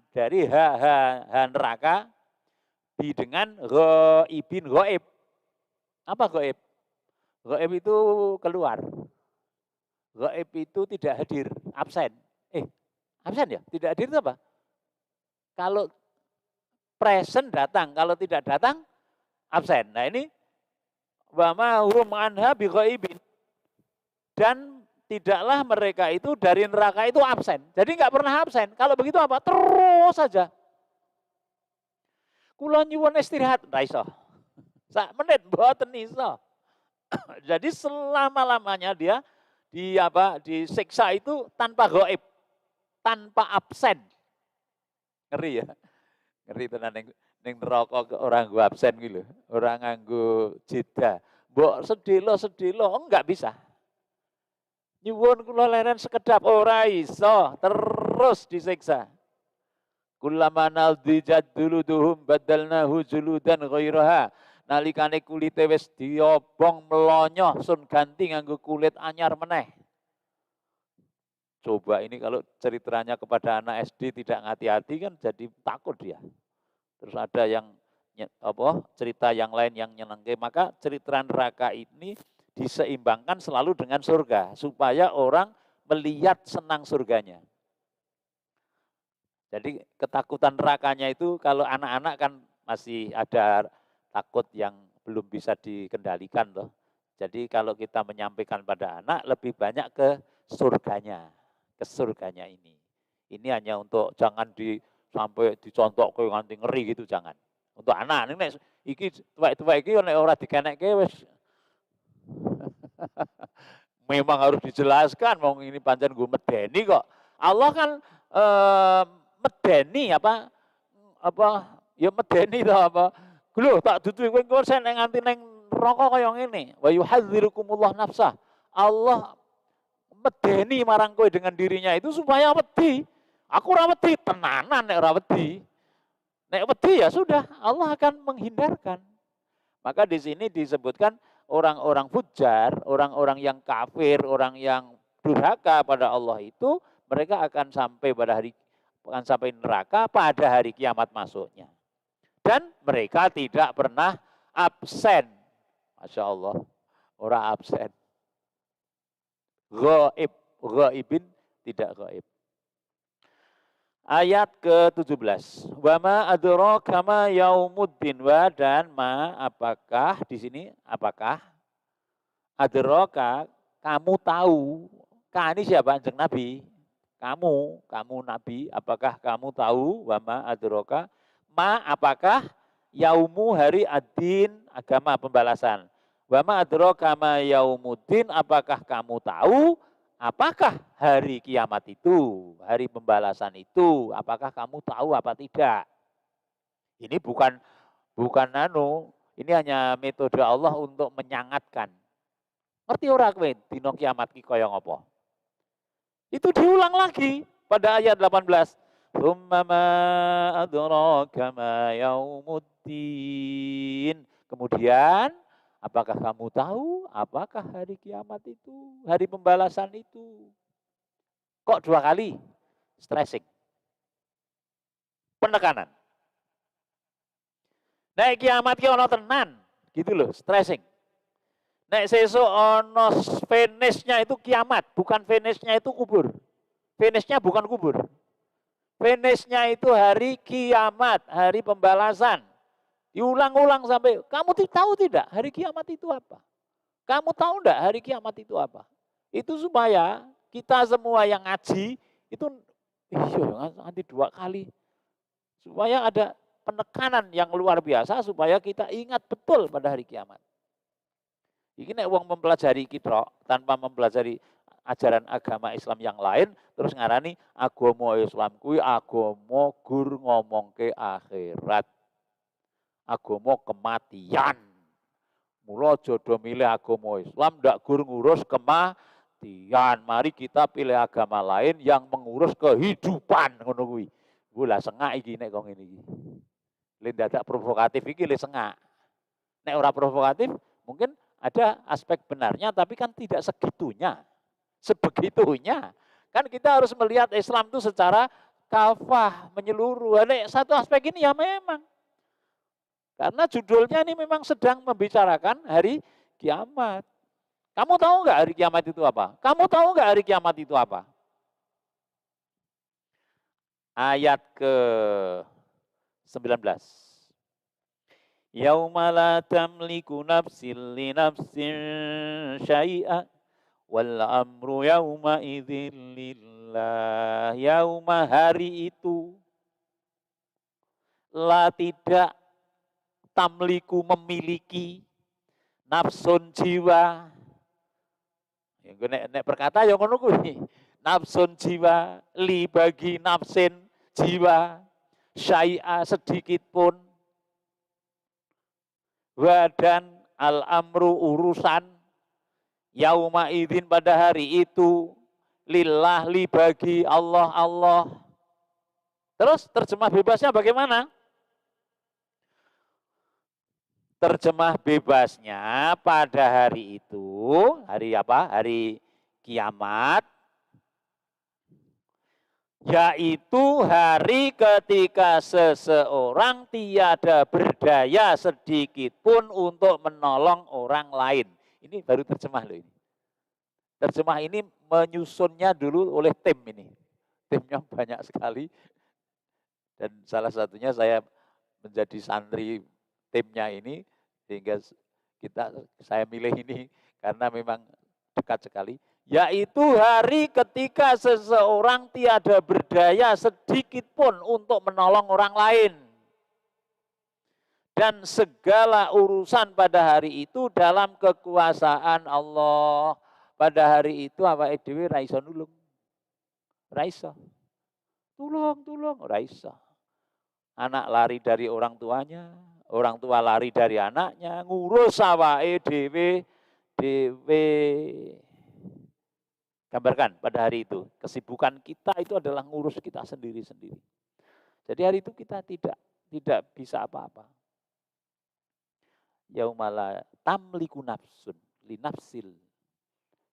dari neraka bi dengan ghaibin ghaib. Apa ghaib? Gaib itu keluar. Gaib itu tidak hadir, absen. Absen ya? Tidak hadir itu apa? Kalau present datang, kalau tidak datang absen. Nah ini wa ma hum anha bighaibin. Dan tidaklah mereka itu dari neraka itu absen. Jadi enggak pernah absen. Kalau begitu apa? Terus saja. Kula nyuwun istirahat, ra iso. Sak menit mboten iso. Jadi selama-lamanya dia disiksa itu tanpa gaib, tanpa absen. Ngeri ya. Ngeri tenan ning neraka orang nggo absen gitu. Orang nganggo jeda. Mbok sedelo enggak bisa. Nyuwun kula leren sekedap ora iso, terus disiksa. Kullama naldijat duluduhum badalnahu juludan ghairaha. Nalikane kulite wis diobong melonyoh sun ganti nganggo kulit anyar meneh. Coba ini kalau ceritanya kepada anak SD tidak hati-hati kan jadi takut dia. Terus ada yang cerita yang lain yang nyenengke, maka cerita neraka ini diseimbangkan selalu dengan surga supaya orang melihat senang surganya. Jadi ketakutan nerakanya itu kalau anak-anak kan masih ada takut yang belum bisa dikendalikan loh. Jadi kalau kita menyampaikan pada anak lebih banyak ke surganya ini. Ini hanya untuk jangan sampai dicontok ke nganti ngeri gitu jangan. Untuk anak ini iki tuwek-tuwek iki nek ora dikenekke wis memang harus dijelaskan wong ini pancen nggo medeni kok. Allah kan medeni apa ya medeni to apa. Lho tak dudu kowe engko sen nganti ning neraka kaya ngene. Wa yuhadzirukumullah nafsah. Allah medeni marang kowe dengan dirinya itu supaya wedi. Aku ora wedi tenanan nek ora wedi. Nek wedi ya sudah, Allah akan menghindarkan. Maka di sini disebutkan orang-orang fujar, orang-orang yang kafir, orang yang durhaka pada Allah itu mereka akan sampai neraka pada hari kiamat masuknya. Dan mereka tidak pernah absen. Masya Allah, orang absen. Ghaibin tidak ghaib. Ayat ke-17. Wa ma adraka ma yaumuddin wa dan ma apakah di sini apakah adraka kamu tahu Ka ini siapa? Anjing Nabi. Kamu Nabi, apakah kamu tahu wama adroka? Ma apakah yaumu hari ad-din, agama pembalasan. Wama adroka ma yaumuddin, apakah kamu tahu apakah hari kiamat itu, hari pembalasan itu, apakah kamu tahu apa tidak? Ini bukan ini hanya metode Allah untuk menyangatkan. Ngerti ora kowe dina kiamat ki kaya ngapa? Itu diulang lagi pada ayat 18. Tsumma ma adraka ma yaumuddin. Kemudian, apakah kamu tahu apakah hari kiamat itu, hari pembalasan itu? Kok 2 kali? Stressing. Penekanan. Nek kiamat ki ana tenan, gitu loh, stressing. Nek sesuk ono finish-nya itu kiamat, bukan finish-nya itu kubur. Finish-nya bukan kubur. Finish-nya itu hari kiamat, hari pembalasan. Diulang-ulang sampai, kamu tahu tidak hari kiamat itu apa? Kamu tahu enggak hari kiamat itu apa? Itu supaya kita semua yang ngaji, itu nanti 2 kali. Supaya ada penekanan yang luar biasa, supaya kita ingat betul pada hari kiamat. Ini nek wong mempelajari kita tanpa mempelajari ajaran agama Islam yang lain, terus ngarani agama Islam kuwi agama gur ngomongke akhirat. Agama kematian. Mula jodoh milih agama Islam ndak gur ngurus kematian. Mari kita pilih agama lain yang mengurus kehidupan ngono kuwi. Gula sengak iki nek kok ngene iki. Le dadak provokatif iki le sengak. Nek ora provokatif mungkin ada aspek benarnya, tapi kan tidak segitunya. Sebegitunya. Kan kita harus melihat Islam itu secara kafah, menyeluruh. Nek satu aspek ini ya memang. Karena judulnya ini memang sedang membicarakan hari kiamat. Kamu tahu nggak hari kiamat itu apa? Kamu tahu nggak hari kiamat itu apa? Ayat ke-19. Yauma la tamliku nafsin li nafsin syai'a wal amru yauma idzin lillah. Yauma hari itu la tidak tamliku memiliki nafsun jiwa. Ya nek perkata ya ngono kuwi. Nafsun jiwa li bagi nafsin jiwa syai'a sedikit pun. Wadan al-amru urusan yauma idzin pada hari itu lillah li bagi Allah. Terus terjemah bebasnya bagaimana? Terjemah bebasnya pada hari itu, hari apa? Hari kiamat, yaitu hari ketika seseorang tiada berdaya sedikit pun untuk menolong orang lain. Ini baru terjemah loh ini. Terjemah ini menyusunnya dulu oleh tim ini. Timnya banyak sekali. Dan salah satunya saya menjadi santri timnya ini, sehingga saya milih ini karena memang dekat sekali. Yaitu hari ketika seseorang tiada berdaya sedikit pun untuk menolong orang lain. Dan segala urusan pada hari itu dalam kekuasaan Allah. Pada hari itu awake dhewe ra iso nulung. Ra iso. Tulung, ra iso. Anak lari dari orang tuanya, orang tua lari dari anaknya, ngurus awake dhewe. Gambarkan pada hari itu, kesibukan kita itu adalah ngurus kita sendiri-sendiri. Jadi hari itu kita tidak bisa apa-apa. Yaumala tamliku nafsun li nafsil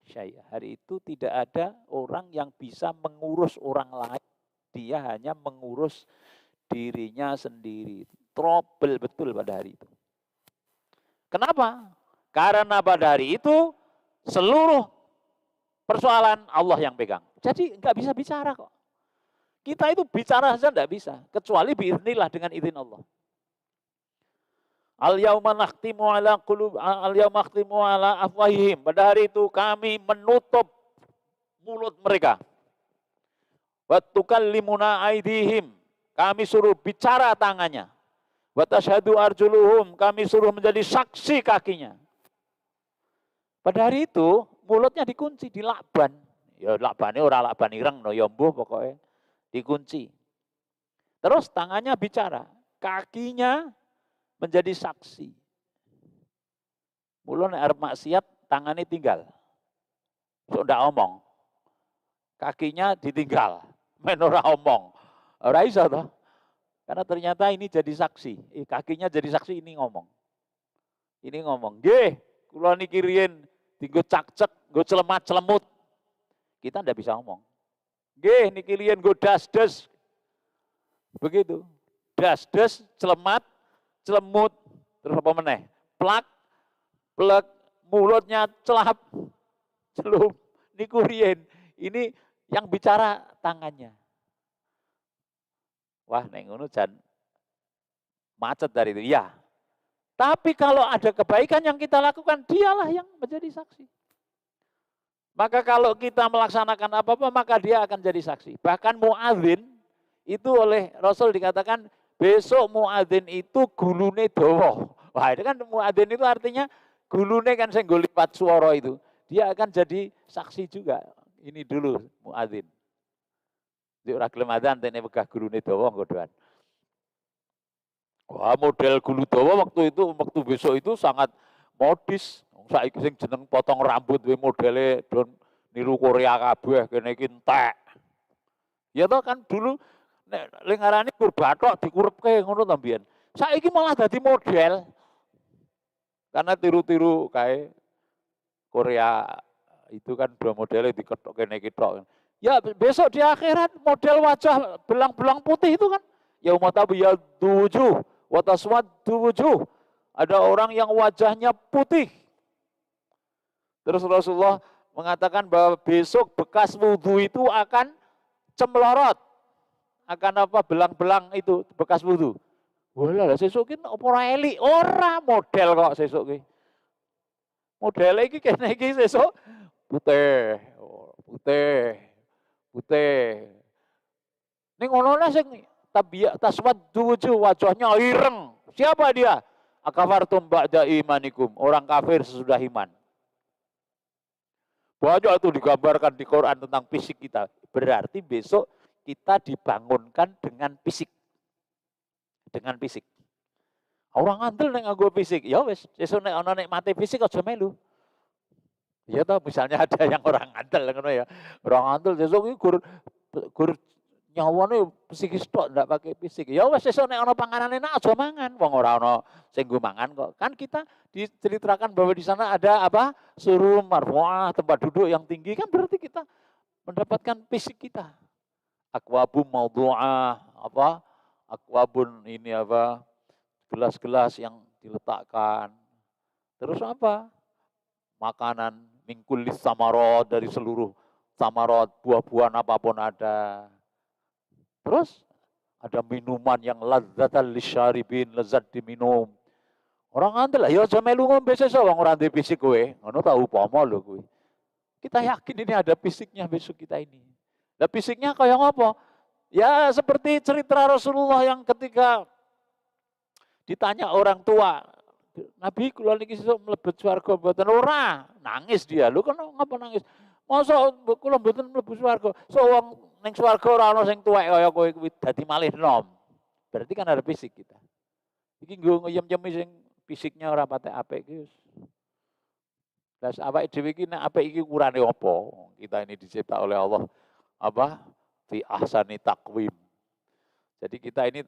syai'a. Hari itu tidak ada orang yang bisa mengurus orang lain. Dia hanya mengurus dirinya sendiri. Trouble betul pada hari itu. Kenapa? Karena pada hari itu seluruh persoalan Allah yang pegang. Jadi nggak bisa bicara kok. Kita itu bicara saja nggak bisa. Kecuali biiznillah dengan izin Allah. Al-yauma nakhtimu ala qulub al-yauma nakhtimu ala afwahihim. Pada hari itu kami menutup mulut mereka. Wa tukallimuna aydihim, kami suruh bicara tangannya. Wa tashhadu arjuluhum, kami suruh menjadi saksi kakinya. Pada hari itu mulutnya dikunci, dilakban. Ya lakbane ora lakban ireng no ya mbuh pokoknya dikunci. Terus tangannya bicara, kakinya menjadi saksi. Mula nek arep maksiat tangannya tinggal. Sok ndak omong. Kakinya ditinggal, men ora omong. Ora iso toh. Karena ternyata ini jadi saksi. Kakinya jadi saksi, ini ngomong. Ini ngomong, nggih, kula niki riyen dienggo cak-cek, nggo celemat-celemut. Kita ndak bisa ngomong. Nggih, niki riyen nggo das-des. Begitu. Das-des, celemat, celemut, terus apa meneh? Plak, plek, mulutnya celap, celup. Niku riyen. Ini yang bicara tangannya. Wah, nek ngono jan macet dari itu. Ya. Tapi kalau ada kebaikan yang kita lakukan, dialah yang menjadi saksi. Maka kalau kita melaksanakan apa-apa, maka dia akan jadi saksi. Bahkan muadzin itu oleh Rasul dikatakan, besok muadzin itu gulune dawa. Wah, itu kan muadzin itu artinya gulune kan sing nggo lipat swara itu. Dia akan jadi saksi juga. Ini dulu muadzin. Di ora gelem adzan tene wegah gulune dawa nggodhoan. Wah, model gulu dawa waktu besok itu sangat modis. Saiki sing jeneng potong rambut we modele don niru Korea kabeh kene iki entek. Ya toh kan dulu nek lengarane kur bathok dikurepke ngono to mbiyen. Saiki malah dadi model. Karena tiru-tiru kae Korea itu kan dua modelnya diketok kene ketok. Ya besok di akhirat model wajah belang-belang putih itu kan yauma tabyaddu wujuh wa taswaddu wujuh. Ada orang yang wajahnya putih. Terus Rasulullah mengatakan bahwa besok bekas wudhu itu akan cemlorot. Akan apa? Belang-belang itu bekas wudhu. Walah sesuk ki apa ora elik? Ora model kok sesuk ki. Modele iki kene iki sesuk putih, putih, putih. Ning ngono sing taswaddu wujuh, wajahnya ireng. Siapa dia? Akafartum ba'da imanikum, orang kafir sesudah iman. Banyak itu digambarkan di Quran tentang fisik kita. Berarti besok kita dibangunkan dengan fisik. Dengan fisik. Orang ngandel nek nganggo fisik. Ya wis, sesuk nek ana nikmate fisik aja melu. Ya toh misalnya ada yang orang ngandel ngono ya. Orang ngandel sesuk iki gur nyawane psikis tok ndak pakai fisik. Ya wis sesuk nek ana panganan enak aja mangan. Wong ora ana sing nggo mangan kok. Kan kita diceritakan bahwa di sana ada apa? Suruh marfuah, tempat duduk yang tinggi kan berarti kita mendapatkan fisik kita. Akwabum maudhu'ah, apa? Akwabun ini apa? Gelas-gelas yang diletakkan. Terus apa? Makanan mingkulis samarot, dari seluruh samarot, buah-buahan apapun ada. Terus ada minuman yang ladzatan lisyaribin, lezat diminum. Orang ngandel ya aja melu ngombe sesuk wong ora ndek fisik kowe. Ngono ta upama lho kowe. Kita yakin ini ada fisiknya besok kita ini. Lah fisiknya kaya ngopo? Ya seperti cerita Rasulullah yang ketika ditanya orang tua, Nabi kula niki sesuk mlebet swarga mboten? Ora, nangis dia. Lho kok ngapa nangis? Masa kula mboten mlebu swarga. So wong ning swarga ora ana sing tuwek kaya kowe kuwi dadi malih nom. Berarti kan ada fisik kita. Iki nggo ngeyem-yemi sing fisiknya ora patek apik iki wis. Lah awake dhewe iki nek apik iki ukurane apa? Kita ini dicipta oleh Allah apa? Fi ahsani taqwim. Jadi kita ini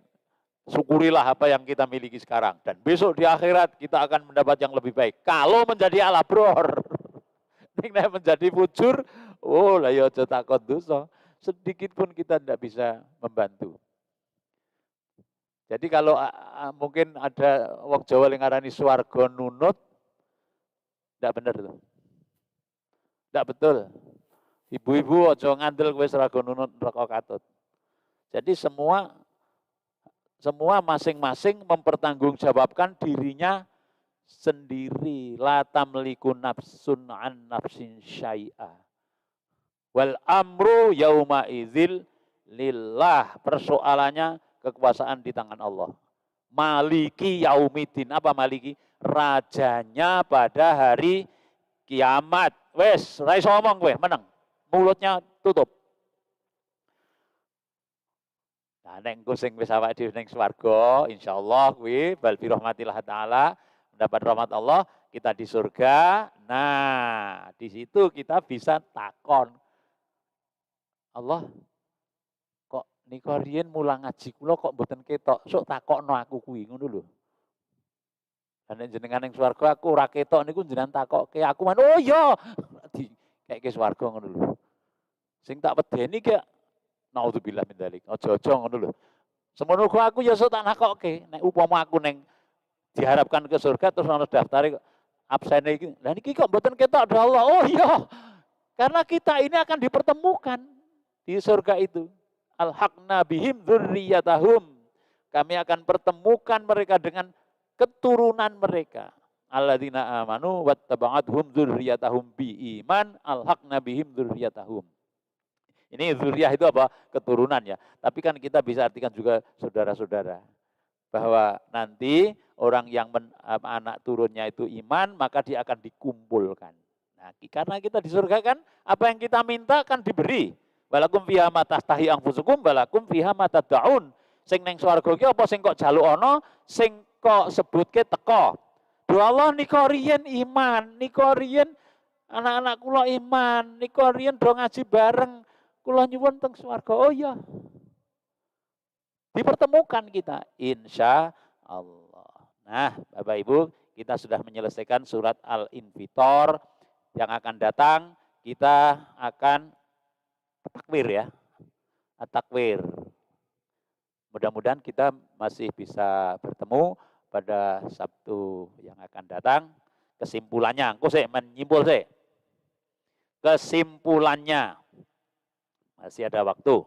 syukurilah apa yang kita miliki sekarang. Dan besok di akhirat kita akan mendapat yang lebih baik. Kalau menjadi alabror. Nek menjadi fujur, oh lah ya aja takon dosa. Sedikit pun kita tidak bisa membantu. Jadi kalau mungkin ada wong Jawa yang ngarani swarga nunut, tidak benar itu. Tidak betul. Ibu-ibu aja ngandel kowe swarga nunut neraka katut. Jadi semua masing-masing mempertanggungjawabkan dirinya sendiri. La tamliku nafsun an nafsin syai'a. Wal amru yauma idzil lillah. Persoalannya kekuasaan di tangan Allah. Maliki yaumidin. Apa maliki? Rajanya pada hari kiamat. Wes, ra iso ngomong kowe, meneng. Mulutnya tutup. Nah, nek engko sing wis awake dhewe ning swarga, insyaallah kuwi bal bi rahmatillah taala, mendapat rahmat Allah, kita di surga. Nah, di situ kita bisa takon. Allah, kok nika riyen mulang ngaji kula kok mboten ketok, sok takokno aku kuwi, ngono lho. Lah nek jenengan ning swarga aku ora ketok niku jenengan takokke aku man, oh iya, dikeke swarga ngono lho. Sing tak wedeni ki naudzubillah min dzalik. Aja-aja ngono lho. Semono aku ya sok tak nakokke, nek upama aku ning diharapkan ke surga terus ana daftare absen iki. Lah niki kok mboten ketok do Allah. Oh iya. Karena kita ini akan dipertemukan di surga itu. Alhaqna bihim dzurriyyatahum. Kami akan pertemukan mereka dengan keturunan mereka. Alladzina amanu wattaba'athum dzurriyyatahum biiman alhaqna bihim dzurriyyatahum. Ini dzurriyah itu apa? Keturunan ya. Tapi kan kita bisa artikan juga saudara-saudara. Bahwa nanti orang yang anak turunnya itu iman, maka dia akan dikumpulkan. Nah, karena kita di surga kan, apa yang kita minta kan diberi. Walakum fiha ma tastahi anfusukum, walakum fiha ma tad'un. Sing neng swarga ki apa sing kok jaluk ana, sing kok sebutke teko. Doa Allah nika riyen iman, nika riyen anak-anak kula iman, nika riyen do ngaji bareng. Kula nyuwun teng swarga. Oh iya. Dipertemukan kita insya Allah. Nah, Bapak Ibu, kita sudah menyelesaikan surat Al-Infitor. Yang akan datang kita akan takwir ya. Takwir. Mudah-mudahan kita masih bisa bertemu pada Sabtu yang akan datang. Kesimpulannya, engko sih menyimpul sih. Kesimpulannya masih ada waktu.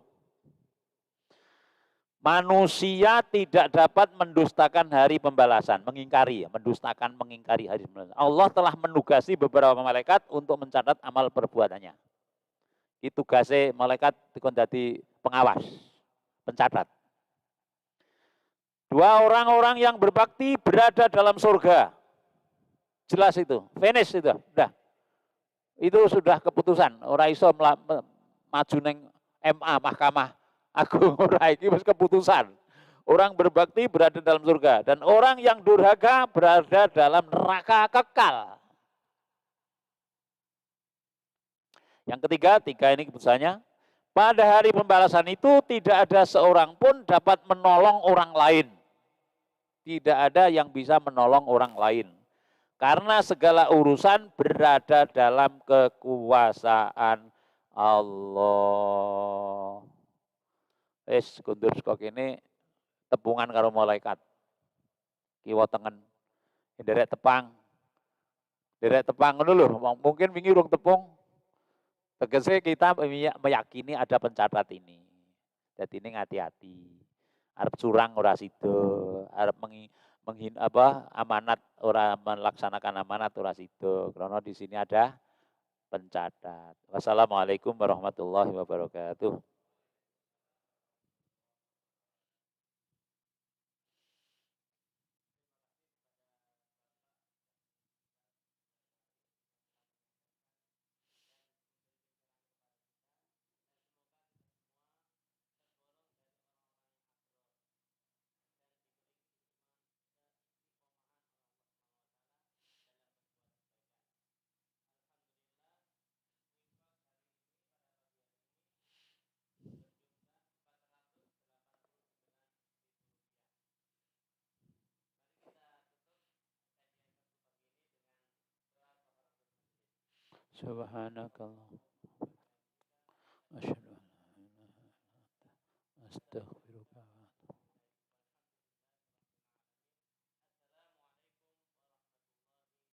Manusia tidak dapat mendustakan hari pembalasan, mengingkari, mengingkari hari pembalasan. Allah telah menugasi beberapa malaikat untuk mencatat amal perbuatannya. Itu tugasnya malaikat dikon dadi pengawas, pencatat. Dua orang-orang yang berbakti berada dalam surga. Jelas itu, finish itu, udah. Itu sudah keputusan. Ora iso maju neng MA Mahkamah Agung ora iki wis keputusan. Orang berbakti berada dalam surga dan orang yang durhaka berada dalam neraka kekal. Yang ketiga, tiga ini keputusannya. Pada hari pembalasan itu tidak ada seorang pun dapat menolong orang lain. Tidak ada yang bisa menolong orang lain. Karena segala urusan berada dalam kekuasaan Allah. Kundur sekok ini tepungan karo malaikat. Kiwa tengen. Derek tepang. Derek tepang ngono lho, mungkin wingi urung tepung. Tegese kita meyakini ada pencatat ini. Jadi ini hati-hati. Arep curang ora sida, arep amanat ora melaksanakan amanat ora sida. Karena di sini ada pencatat. Wassalamualaikum warahmatullahi wabarakatuh. Subhanakallah. Asyhadu an la ilaha illa anta astaghfiruka